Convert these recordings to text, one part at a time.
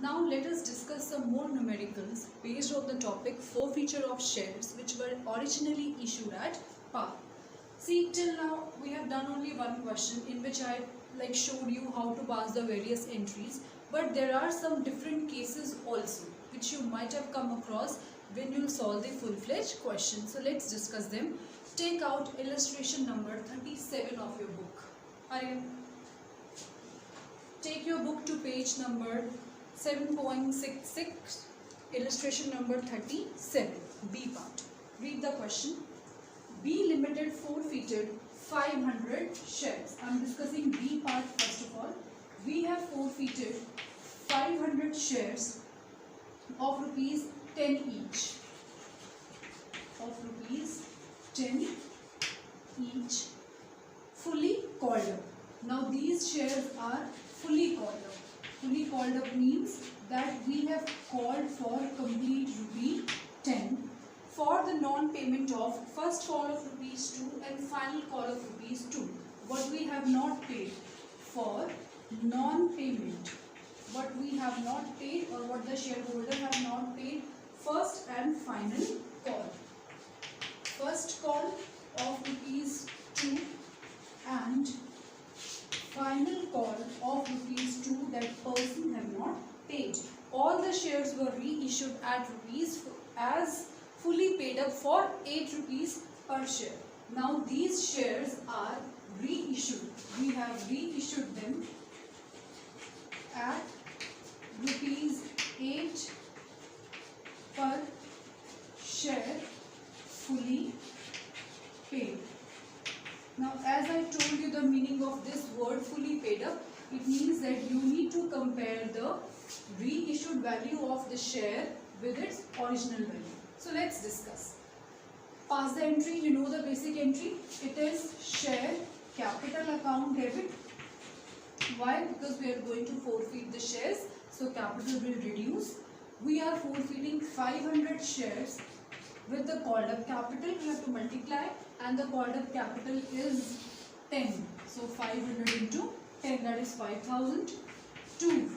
Now let us discuss some more numericals based on the topic forfeiture of shares which were originally issued at par. See, till now we have done only one question in which I showed you how to pass the various entries, but there are some different cases also which you might have come across when you solve the full-fledged question. So let's discuss them. Take out illustration number 37 of your book. Aryan, take your book to page number 7.66, illustration number 37, B part. Read the question. B Limited forfeited 500 shares. I am discussing B part first of all. We have forfeited 500 shares of rupees 10 each. Of rupees 10 each. Fully called up. Now these shares are fully called up. Fully called up means that we have called for complete rupee 10 for the non-payment of first call of rupees 2 and final call of rupees 2. What we have not paid for non-payment, what we have not paid or what the shareholder have not paid first and final call. First call of rupees 2 and final call of rupees 2 that person have not paid. All the shares were reissued at rupees as fully paid up for 8 rupees per share. Now these shares are reissued. We have reissued them at rupees 8 per share fully paid. Now as I told you the meaning of this word fully paid up, it means that you need to compare the reissued value of the share with its original value. So let's discuss. Pass the entry, you know the basic entry. It is share capital account debit. Why? Because we are going to forfeit the shares, so capital will reduce. We are forfeiting 500 shares with the called up capital. We have to multiply and the called up capital is 10. So 500 into 10, that is 5,000. 2.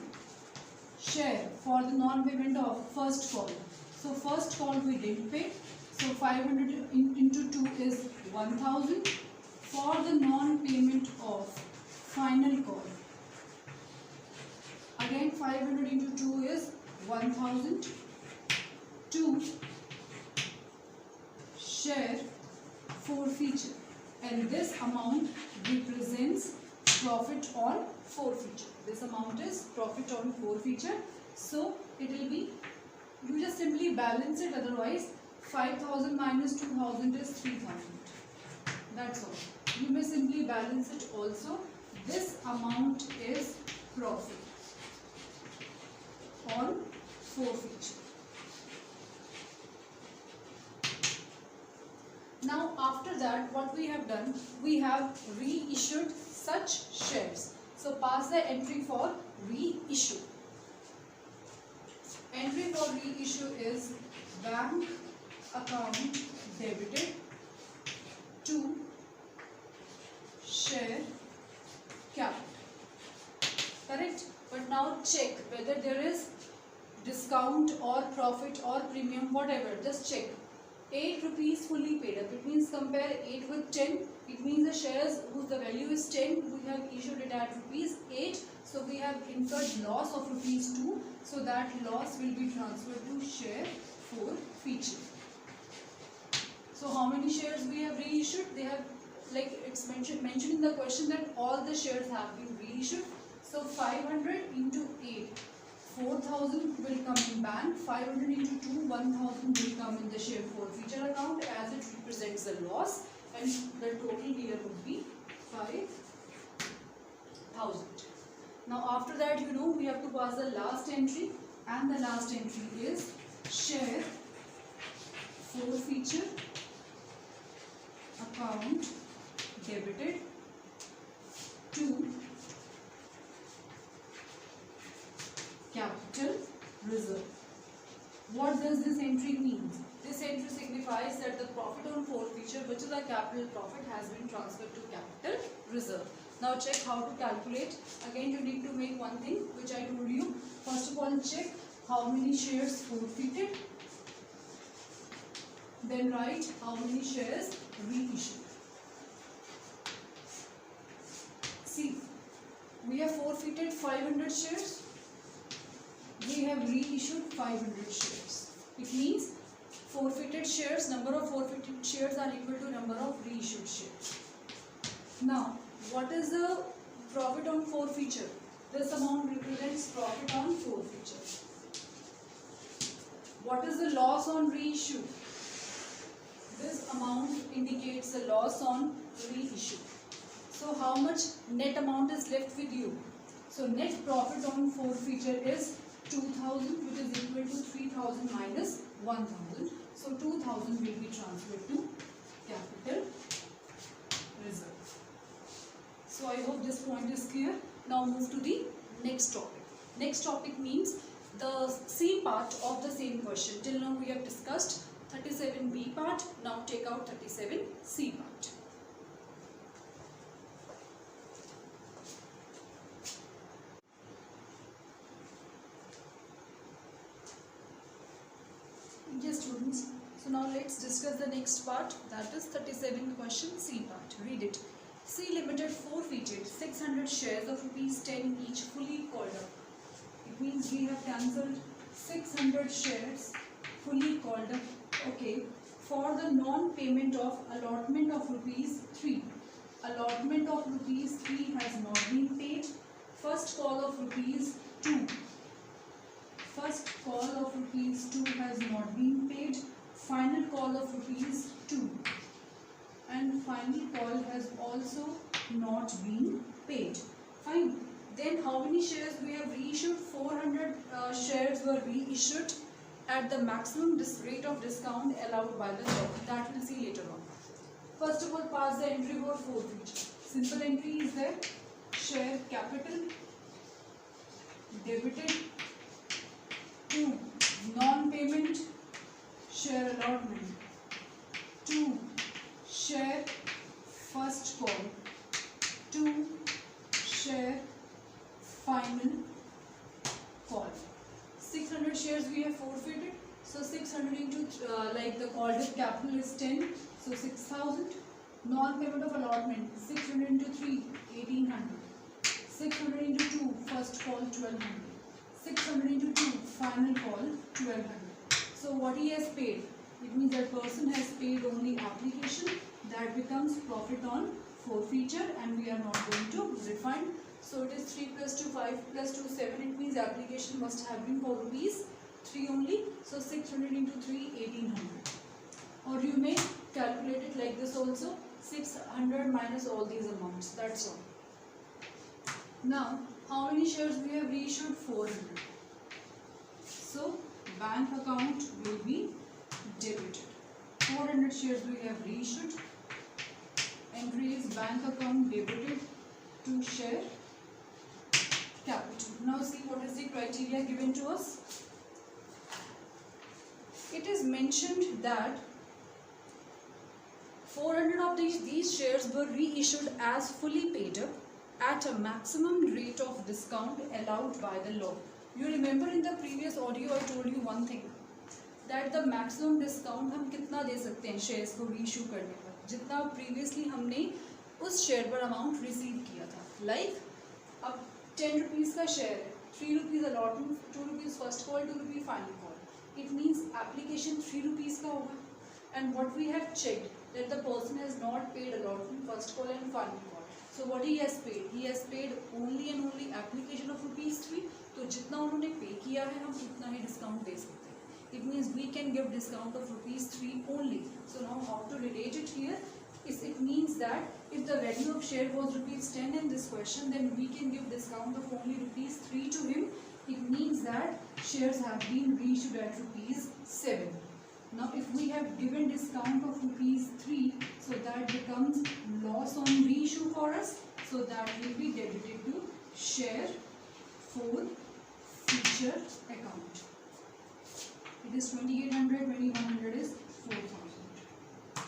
Share for the non-payment of first call. So first call we didn't pay. So 500 into 2 is 1,000. For the non-payment of final call. Again 500 into 2 is 1,000. 2. Share forfeiture, and this amount represents profit on forfeiture. This amount is profit on forfeiture. So it will be, you just simply balance it, otherwise 5,000 minus 2,000 is 3,000. That's all. You may simply balance it also. This amount is profit on forfeiture. Now after that, what we have done, we have reissued such shares. So pass the entry for reissue. Entry for reissue is bank account debited to share capital. Correct? But now check whether there is discount or profit or premium, whatever. Just check. 8 rupees fully paid up. It means compare 8 with 10. It means the shares whose the value is 10, we have issued it at rupees 8. So we have incurred loss of rupees 2. So that loss will be transferred to share forfeiture. So how many shares we have reissued? They have, like it's mentioned in the question that all the shares have been reissued. So 500 into 8. 4,000 will come in bank, 500 into 2, 1,000 will come in the share forfeiture account as it represents the loss, and the total here would be 5,000. Now after that, you know, we have to pass the last entry, and the last entry is share forfeiture account debited to capital reserve. What does this entry mean? This entry signifies that the profit on forfeiture, which is a capital profit, has been transferred to capital reserve. Now check how to calculate. Again you need to make one thing which I told you. First of all check how many shares forfeited. Then write how many shares reissued. See, we have forfeited 500 shares. We have reissued 500 shares. It means forfeited shares, number of forfeited shares are equal to number of reissued shares. Now, what is the profit on forfeiture? This amount represents profit on forfeiture. What is the loss on reissue? This amount indicates the loss on reissue. So how much net amount is left with you? So net profit on forfeiture is 2000, which is equal to 3000 minus 1000. So 2000 will be transferred to capital reserve. So I hope this point is clear. Now move to the next topic. Next topic means the C part of the same question. Till now we have discussed 37B part. Now take out 37C part. Yes students, so now let's discuss the next part, that is 37th question, C part. Read it. C Limited forfeited 600 shares of rupees 10 each fully called up. It means we have cancelled 600 shares fully called up, okay, for the non-payment of allotment of rupees 3. Allotment of rupees 3 has not been paid. First call of rupees 2. First call of rupees 2 has not been paid. Final call of rupees 2 and final call has also not been paid. Fine. Then how many shares we have reissued? 400 shares were reissued at the maximum rate of discount allowed by the law. That we'll see later on. First of all, pass the entry for forfeiture. Simple entry is there. Share capital debited to non-payment share allotment to share first call to share final call. 600 shares we have forfeited. So 600 into like the called up capital is 10. So 6000. Non-payment of allotment 600 into 3 1800. 600 into 2 first call 1200. 600 into 2 final call 1200. So what he has paid, it means that person has paid only application. That becomes profit on forfeiture and we are not going to refund. So it is 3 plus 2 5 plus 2 7. It means application must have been for rupees 3 only. So 600 into 3 1800. Or you may calculate it like this also, 600 minus all these amounts. That's all. Now how many shares we have reissued? 400. So bank account will be debited. 400 shares we have reissued. Entry is bank account debited to share capital. Now see what is the criteria given to us. It is mentioned that 400 of these shares were reissued as fully paid up at a maximum rate of discount allowed by the law. You remember in the previous audio I told you one thing, that the maximum discount हम कितना दे सकते हैं shares को reissue करने पर, जितना previously हमने उस शेयर पर अमाउंट रिसीव किया था. लाइक अब 10 रुपीज़ का शेयर है, 3 rupees allotment, 2 rupees first call, 2 rupees final call. It means application 3 rupees का होगा. And what we have checked that the person has not paid allotment, first call and final call. So what he has paid? He has paid only and only application of rupees 3. तो जितना उन्होंने पे किया है हम उतना ही discount दे सकते हैं. It means we can give discount of rupees 3 only. So now how to relate it here? It means that if the value of share was rupees 10 in this question, then we can give discount of only rupees 3 to him. It means that shares have been reissued at rupees 7. Now if we have given discount of rupees 3, so that becomes loss on reissue for us, so that will be debited to share forfeiture account. It is 2800, 2100 is 4000.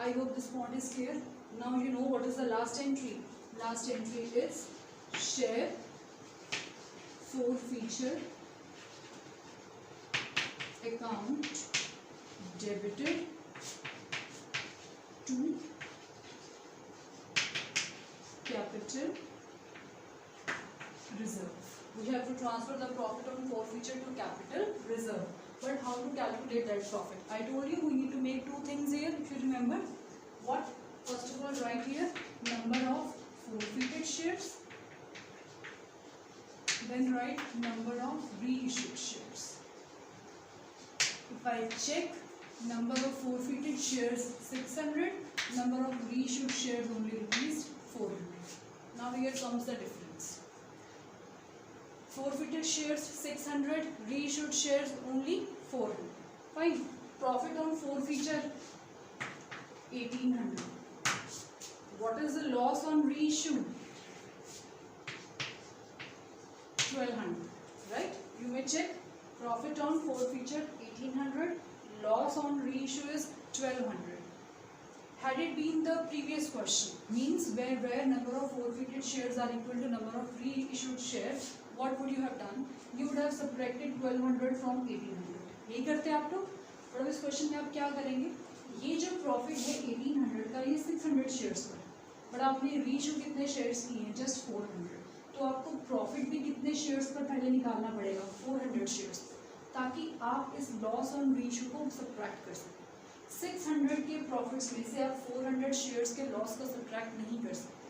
I hope this point is clear. Now you know what is the last entry. Last entry is share forfeiture account debited to capital reserve. We have to transfer the profit on forfeiture to capital reserve. But how to calculate that profit? I told you we need to make two things here, if you remember. What? First of all, write here number of forfeited shares. Then write number of reissued shares. If I check, number of forfeited shares 600, number of reissued shares only rupees 400. Now here comes the difference. Forfeited shares 600, reissued shares only 400. Fine. Profit on forfeiture 1800. What is the loss on reissue? 1200. Right? You may check. Profit on forfeiture 1800, loss on reissue is 1200. Had it been the previous question, means where number of forfeited shares are equal to number of reissued shares, what would you have done? You would have subtracted 1200 from 1800. यही करते हैं आप लोग. और अब इस question में आप क्या करेंगे? ये जो प्रॉफिट है 1800 का, ये 600 शेयर्स पर, बट आपने रीइशू कितने शेयर्स किए हैं? जस्ट 400. तो आपको प्रॉफिट भी कितने शेयर्स पर पहले निकालना पड़ेगा? 400 शेयर्स, ताकि आप इस लॉस ऑन रीइशू को सब्ट्रैक्ट कर सकें. 600 के प्रॉफिट्स में से आप 400 शेयर्स के लॉस को सब्ट्रैक्ट नहीं कर सकते.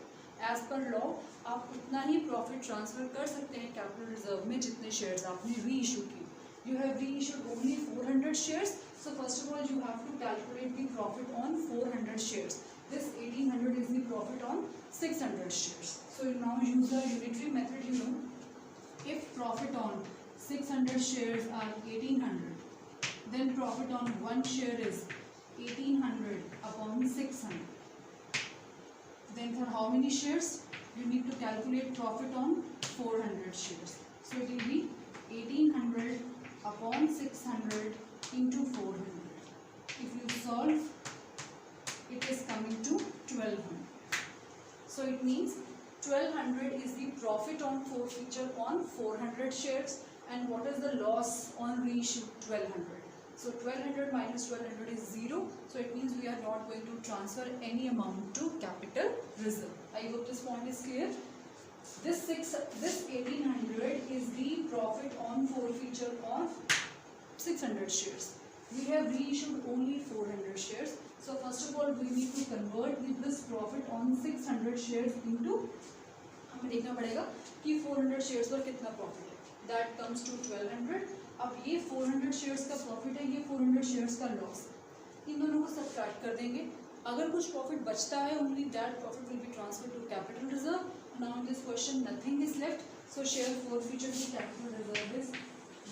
एज पर लॉ आप उतना ही प्रॉफिट ट्रांसफर कर सकते हैं कैपिटल रिजर्व में जितने शेयर्स आपने रीइशू किए. You have reissued only 400 shares, so first of all you have to calculate the profit on 400 shares. This 1800 is the profit on 600 shares. So you now use the unitary method. You know, if profit on 600 shares are 1800, then profit on one share is 1800 upon 600. Then for how many shares? You need to calculate profit on 400 shares. So it will be 1800 upon 600 into 400. If you solve, it is coming to 1200. So it means 1200 is the profit on forfeiture on 400 shares, and what is the loss on reissue? 1200. So 1200 minus 1200 is 0. So it means we are not going to transfer any amount to capital reserve. I hope this point is clear. This 1800 is the profit on forfeiture on 600 shares. We have reissued only 400 shares. So first of all we need to convert this profit on 600 shares into, हमें देखना पड़ेगा कि 400 shares पर कितना profit है. That comes to 1200. अब ये 400 shares का profit है, ये 400 shares का loss. इन दोनों को subtract कर देंगे. अगर कुछ profit बचता है, only that profit will be transferred to capital reserve. Now in this question nothing is left. So share forfeiture to capital reserve is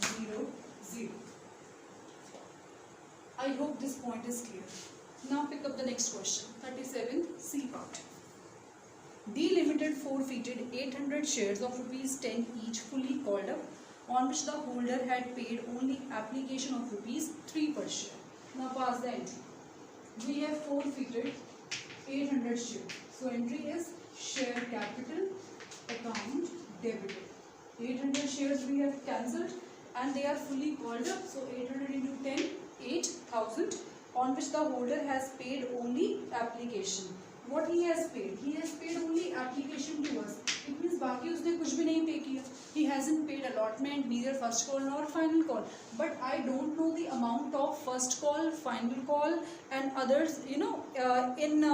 0, 0. I hope this point is clear. Now pick up the next question. 37 C part. D Limited forfeited 800 shares of rupees 10 each fully called up, on which the holder had paid only application of rupees 3 per share. Now pass the entry. We have forfeited 800 shares. So entry is share capital account debited. 800 shares we have cancelled and they are fully called up. So 800 into 10, 8000, on which the holder has paid only application. What he has paid? He has paid only application to us. It means बाकी उसने कुछ भी नहीं पे किया. He hasn't paid allotment, neither first call nor final call. But I don't know the amount of first call, final call and others, you know, in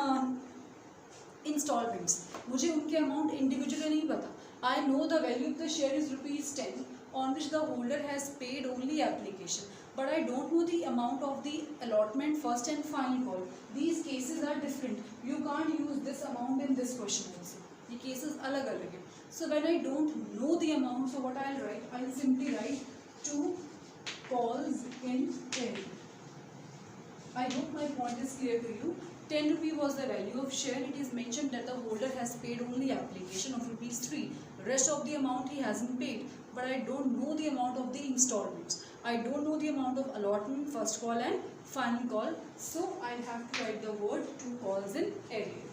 installments. मुझे उनके amount individually नहीं पता. I know the value of the share is rupees 10, on which the holder has paid only application. But I don't know the amount of the allotment, first and final call. These cases are different. You can't use this amount in this question also. The cases अलग अलग हैं. So when I don't know the amount, so what I'll write? I'll simply write 2 calls in arrear. I hope my point is clear to you. 10 rupee was the value of share. It is mentioned that the holder has paid only application of rupees 3. Rest of the amount he hasn't paid. But I don't know the amount of the installments. I don't know the amount of allotment, first call and final call. So I'll have to write the word 2 calls in arrear.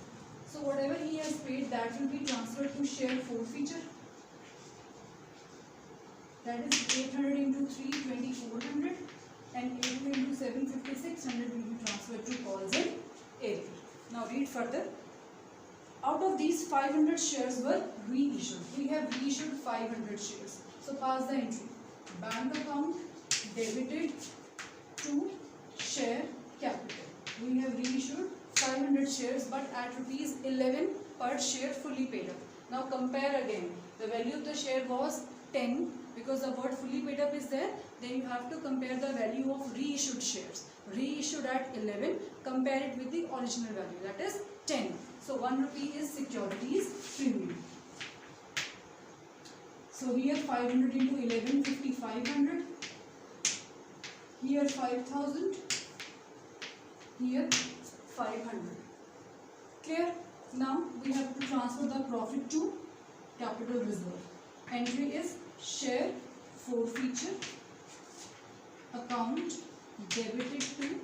So whatever he has paid, that will be transferred to share forfeiture. That is 800 into 3, 2400, and 800 into 7, 5600 will be transferred to calls and area. Now read further. Out of these, 500 shares were reissued. We have reissued 500 shares. So pass the entry. Bank account debited to share capital. We have reissued 500 shares, but at rupees 11 per share, fully paid up. Now compare again. The value of the share was 10. Because the word fully paid up is there, then you have to compare the value of reissued shares. Reissued at 11, compare it with the original value, that is 10. So 1 rupee is securities premium. So here 500 into 11, 5500. Here 5000. Here 500. Clear? Now we have to transfer the profit to capital reserve. Entry is share forfeiture account debited to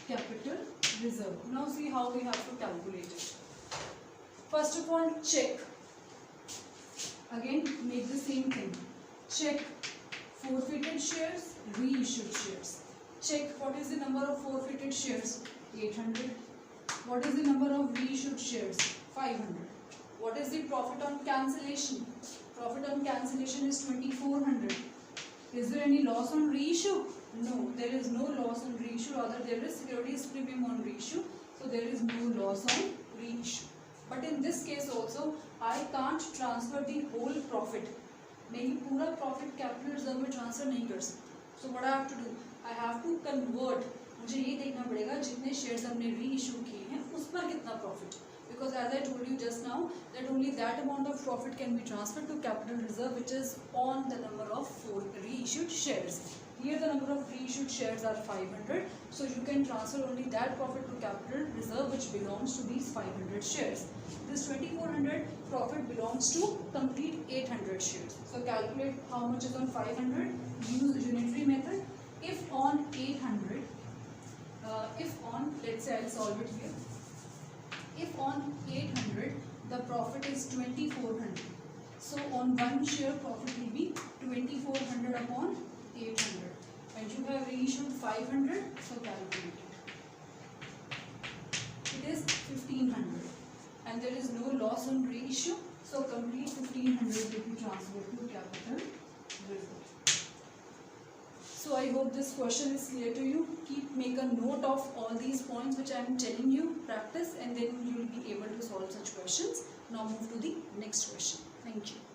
capital reserve. Now see how we have to calculate it. First of all, check. Again, make the same thing. Check forfeited shares, reissued shares. Check what is the number of forfeited shares? 800. What is the number of reissued shares? 500. What is the profit on cancellation? Profit on cancellation is 2400. Is there any loss on reissue? No, there is no loss on reissue, rather there is securities premium on reissue, so there is no loss on reissue. But in this case also, I can't transfer the whole profit. मैं ये पूरा profit capital reserve में transfer नहीं कर सकता. So what I have to do? I have to convert. मुझे ये देखना पड़ेगा जितने shares हमने reissue किए हैं उस पर कितना profit. Because as I told you just now, that only that amount of profit can be transferred to capital reserve, which is on the number of 4 reissued shares. Here the number of reissued shares are 500, so you can transfer only that profit to capital reserve which belongs to these 500 shares. This 2400 profit belongs to complete 800 shares. So calculate how much is on 500. Use unitary method. If on 800, let's say I'll solve it here. If on 800 the profit is 2400, so on one share profit will be 2400 upon 800, and you have reissued 500, so calculate it. It is 1500, and there is no loss on reissue, so complete 1500 will be transferred to capital reserve. So I hope this question is clear to you. Make a note of all these points which I am telling you, practice, and then you will be able to solve such questions. Now move to the next question. Thank you.